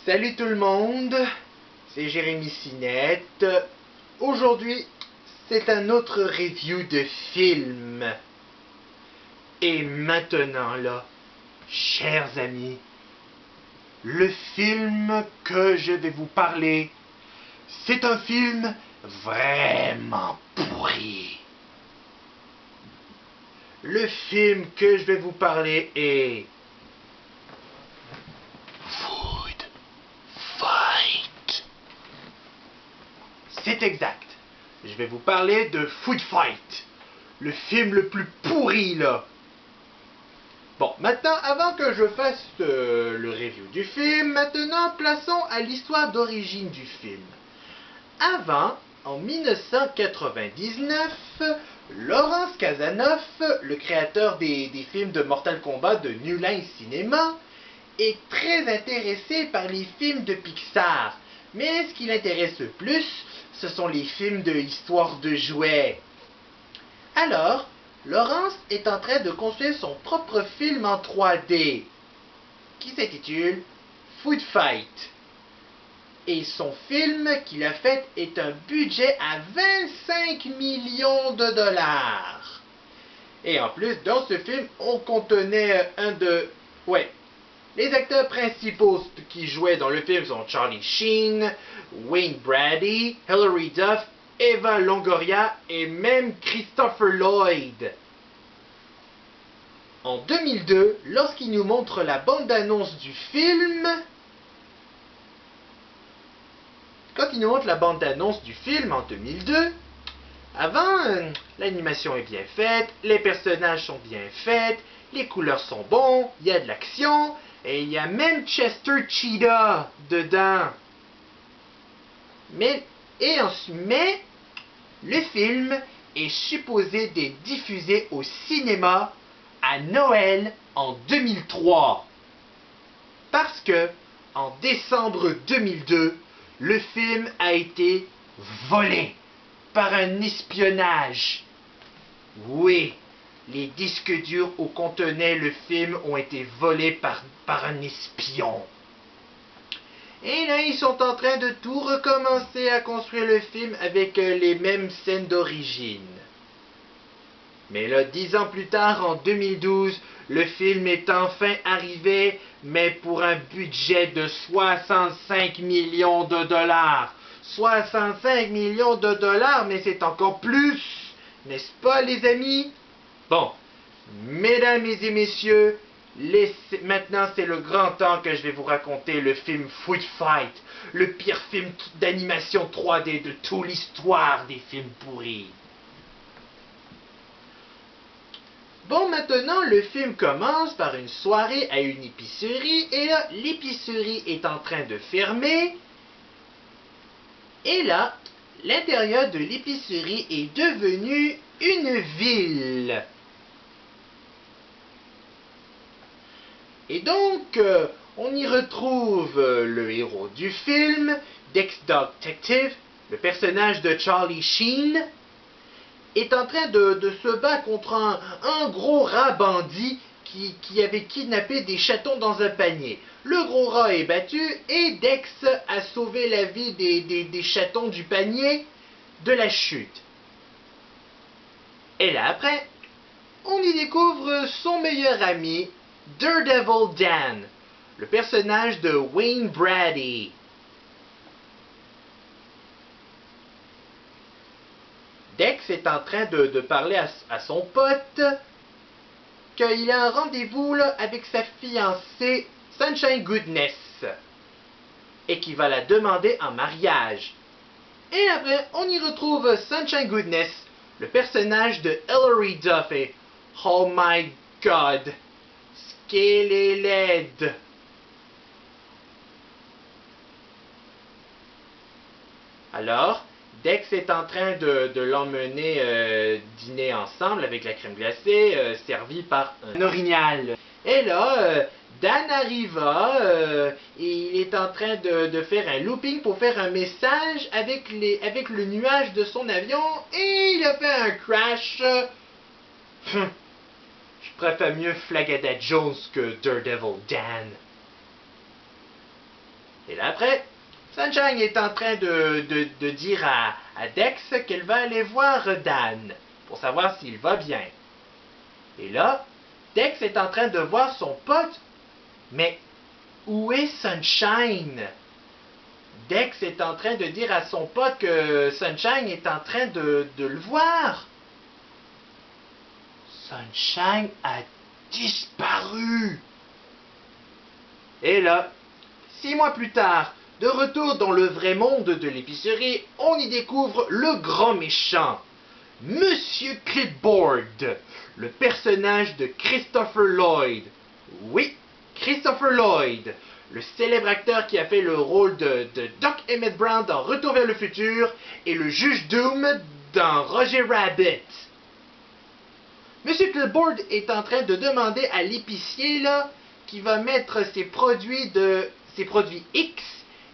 Salut tout le monde, c'est Jérémy Sinette. Aujourd'hui, c'est un autre review de film. Et maintenant là, chers amis, le film que je vais vous parler, c'est un film vraiment pourri. Le film que je vais vous parler est Food Fight. C'est exact. Je vais vous parler de Food Fight, le film le plus pourri là. Bon, maintenant, avant que je fasse le review du film, maintenant, plaçons à l'histoire d'origine du film. Avant, en 1999, Lawrence Kasanoff, le créateur des films de Mortal Kombat de New Line Cinema, est très intéressé par les films de Pixar. Mais ce qui l'intéresse le plus, ce sont les films de histoire de jouets. Alors, Lawrence est en train de construire son propre film en 3D, qui s'intitule Food Fight. Et son film qu'il a fait est un budget à 25 millions de dollars. Et en plus, dans ce film, on contenait les acteurs principaux qui jouaient dans le film sont Charlie Sheen, Wayne Brady, Hilary Duff, Eva Longoria et même Christopher Lloyd. En 2002, lorsqu'il nous montre la bande-annonce du film, quand il nous montre la bande-annonce du film en 2002, avant, l'animation est bien faite, les personnages sont bien faits, les couleurs sont bons, il y a de l'action, et il y a même Chester Cheetah dedans. Mais le film est supposé d'être diffusé au cinéma à Noël en 2003. Parce que, en décembre 2002, le film a été volé par un espionnage. Oui, les disques durs où contenait le film ont été volés par un espion. Et là, ils sont en train de tout recommencer à construire le film avec les mêmes scènes d'origine. Mais là, 10 ans plus tard, en 2012, le film est enfin arrivé, mais pour un budget de 65 millions de dollars. 65 millions de dollars, mais c'est encore plus, n'est-ce pas les amis? Bon, mesdames et messieurs, maintenant c'est le grand temps que je vais vous raconter le film Food Fight, le pire film d'animation 3D de toute l'histoire des films pourris. Bon, maintenant, le film commence par une soirée à une épicerie, et là, l'épicerie est en train de fermer, et là, l'intérieur de l'épicerie est devenu une ville. Et donc, on y retrouve le héros du film, Dex Dog Detective, le personnage de Charlie Sheen, est en train de se battre contre un gros rat bandit qui avait kidnappé des chatons dans un panier. Le gros rat est battu et Dex a sauvé la vie des chatons du panier de la chute. Et là après, on y découvre son meilleur ami, Daredevil Dan, le personnage de Wayne Brady. Dex est en train de parler à son pote qu'il a un rendez-vous avec sa fiancée Sunshine Goodness et qu'il va la demander en mariage. Et après, on y retrouve Sunshine Goodness, le personnage de Hilary Duff et oh my god, ce qu'elle est laide. Alors, Dex est en train de l'emmener dîner ensemble avec la crème glacée servie par un orignal. Et là, Dan arriva et il est en train de faire un looping pour faire un message avec le nuage de son avion et il a fait un crash. Je préfère mieux Flagada Jones que Daredevil Dan. Et là après, Sunshine est en train de dire à Dex qu'elle va aller voir Dan pour savoir s'il va bien. Et là, Dex est en train de voir son pote. Mais où est Sunshine? Dex est en train de dire à son pote que Sunshine est en train de le voir. Sunshine a disparu. Et là, 6 mois plus tard, de retour dans le vrai monde de l'épicerie, on y découvre le grand méchant, Monsieur Clipboard, le personnage de Christopher Lloyd. Oui, Christopher Lloyd, le célèbre acteur qui a fait le rôle de Doc Emmett Brown dans Retour vers le futur et le juge Doom dans Roger Rabbit. Monsieur Clipboard est en train de demander à l'épicier là qui va mettre ses produits X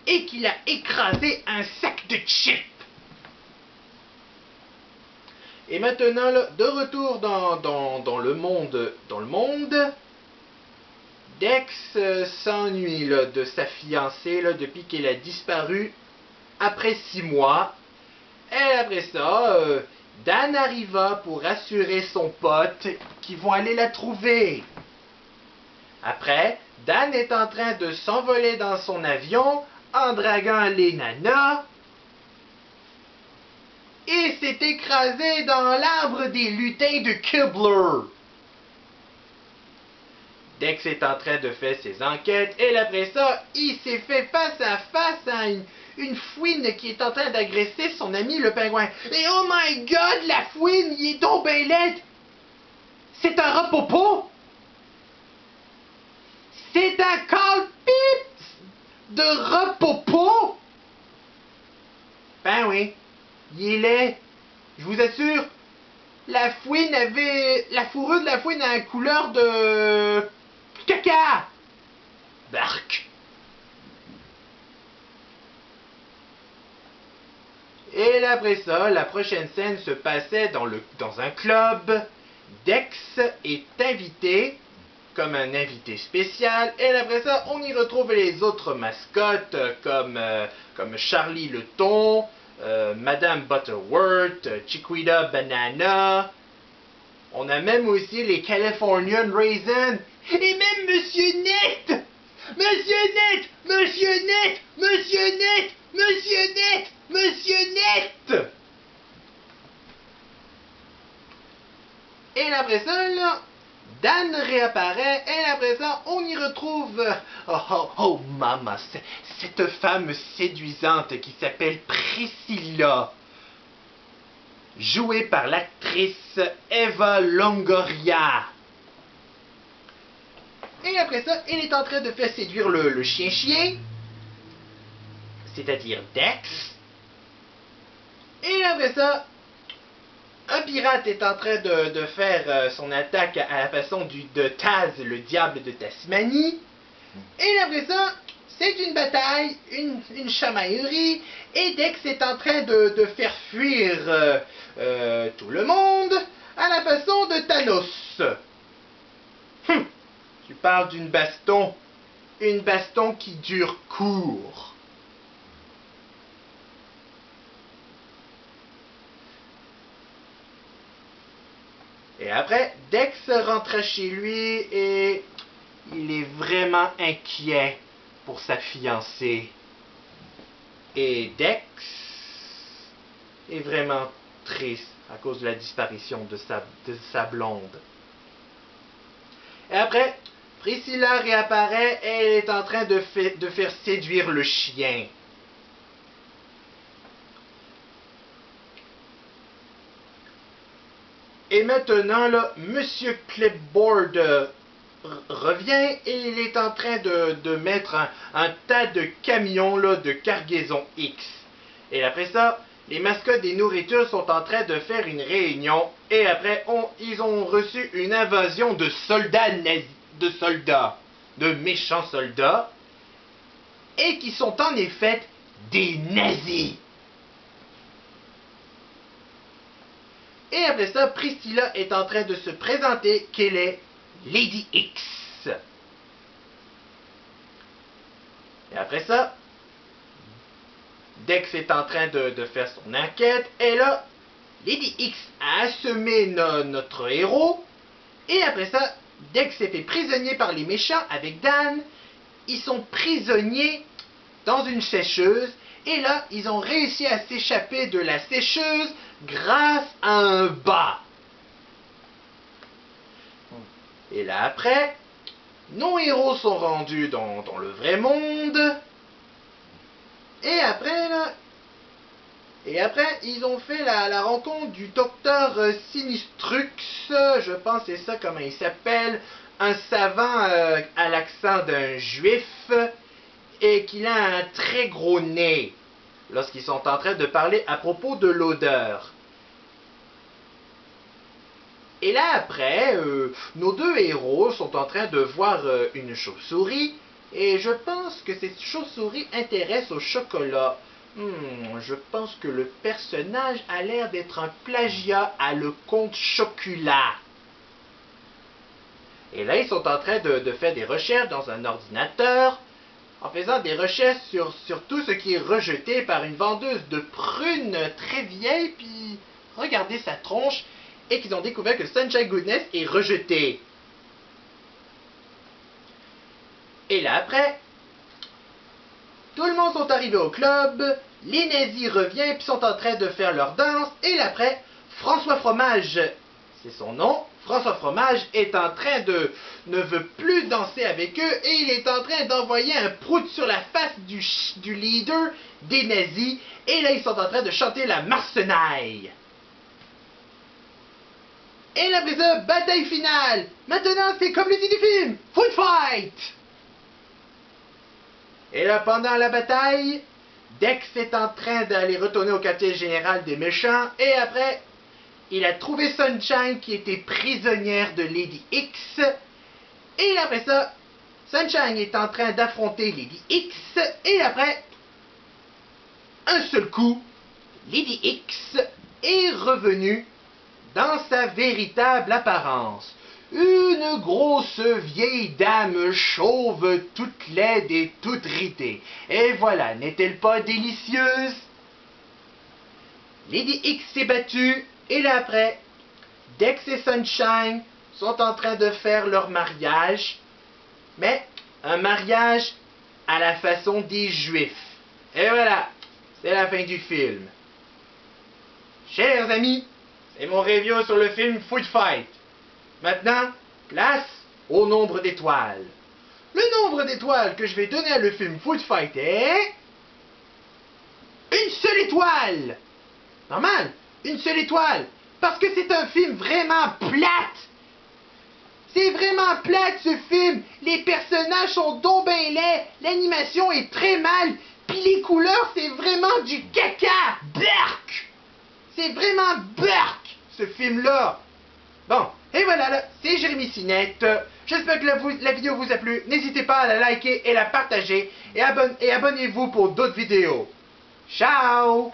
et qu'il a écrasé un sac de chips. Et maintenant là, de retour dans le monde, Dex s'ennuie de sa fiancée là, depuis qu'elle a disparu après 6 mois. Et après ça, Dan arriva pour rassurer son pote qu'ils vont aller la trouver. Après, Dan est en train de s'envoler dans son avion en draguant les nanas et s'est écrasé dans l'arbre des lutins de Kibler. Dex est en train de faire ses enquêtes et après ça, il s'est fait face à face à une fouine qui est en train d'agresser son ami le pingouin. Et oh my god, la fouine, il est donc ben laide! C'est un rapopo! C'est un calpip de rapopo! Ben oui, il est laid. Je vous assure, la fourrure de la fouine a une couleur de caca! Bark! Et là, après ça, la prochaine scène se passait dans un club. Dex est invité comme un invité spécial. Et là, après ça, on y retrouve les autres mascottes comme Charlie le thon, Madame Butterworth, Chiquita Banana. On a même aussi les Californian Raisins. Et même Monsieur Net! Monsieur Net! Monsieur Net! Monsieur Net! Monsieur Net! Monsieur Net! Et après ça, là, Dan réapparaît, et après ça, on y retrouve... Oh, maman, cette femme séduisante qui s'appelle Priscilla, jouée par l'actrice Eva Longoria. Et après ça, elle est en train de faire séduire le chien-chien, c'est-à-dire Dex. Et après ça, un pirate est en train de faire son attaque à la façon de Taz, le diable de Tasmanie. Et après ça, c'est une bataille, une chamaillerie, et Dex est en train de faire fuir tout le monde à la façon de Thanos. Tu parles d'une baston qui dure court. Et après, Dex rentre chez lui et il est vraiment inquiet pour sa fiancée. Et Dex est vraiment triste à cause de la disparition de sa blonde. Et après, Priscilla réapparaît et elle est en train de faire séduire le chien. Et maintenant, là, Monsieur Clipboard revient et il est en train de mettre un tas de camions là, de cargaison X. Et après ça, les mascottes des nourritures sont en train de faire une réunion. Et après, ils ont reçu une invasion de soldats nazis, de méchants soldats, et qui sont en effet des nazis. Et après ça, Priscilla est en train de se présenter qu'elle est Lady X. Et après ça, Dex est en train de faire son enquête, et là, Lady X a assommé notre héros, et après ça, Dex s'est fait prisonnier par les méchants avec Dan. Ils sont prisonniers dans une sécheuse, et là, ils ont réussi à s'échapper de la sécheuse grâce à un bas. Et là après, nos héros sont rendus dans le vrai monde. Et après, ils ont fait la rencontre du docteur Sinistrux, je pense c'est ça comment il s'appelle, un savant à l'accent d'un juif, et qu'il a un très gros nez, lorsqu'ils sont en train de parler à propos de l'odeur. Et là après, nos deux héros sont en train de voir une chauve-souris, et je pense que cette chauve-souris intéresse au chocolat. Je pense que le personnage a l'air d'être un plagiat à le Comte Chocula. Et là, ils sont en train de faire des recherches dans un ordinateur, en faisant des recherches sur tout ce qui est rejeté par une vendeuse de prunes très vieille, puis regardez sa tronche, et qu'ils ont découvert que Sunshine Goodness est rejeté. Et là après, tout le monde sont arrivés au club, les nazis reviennent puis sont en train de faire leur danse, et là après, François Fromage, c'est son nom, François Fromage est en train ne veut plus danser avec eux, et il est en train d'envoyer un prout sur la face du leader des nazis, et là ils sont en train de chanter la Marseillaise. Et là, après ça, bataille finale. Maintenant, c'est comme le dit du film, Food Fight. Et là, pendant la bataille, Dex est en train d'aller retourner au quartier général des méchants. Et après, il a trouvé Sunshine qui était prisonnière de Lady X. Et après ça, Sunshine est en train d'affronter Lady X. Et après, un seul coup, Lady X est revenue dans sa véritable apparence. Une grosse vieille dame chauve, toute laide et toute ritée. Et voilà, n'est-elle pas délicieuse? Lady X s'est battue, et là après, Dex et Sunshine sont en train de faire leur mariage, mais un mariage à la façon des Juifs. Et voilà, c'est la fin du film. Chers amis, c'est mon review sur le film Food Fight. Maintenant, place au nombre d'étoiles. Le nombre d'étoiles que je vais donner à le film Food Fight est... une seule étoile. Normal, une seule étoile. Parce que c'est un film vraiment plate. C'est vraiment plate ce film. Les personnages sont donc ben laids. L'animation est très mal. Puis les couleurs, c'est vraiment du caca. Berk. C'est vraiment berk, ce film-là. Bon, et voilà, là, c'est Jérémy Cinette. J'espère que la vidéo vous a plu. N'hésitez pas à la liker et la partager. Et abonnez-vous pour d'autres vidéos. Ciao!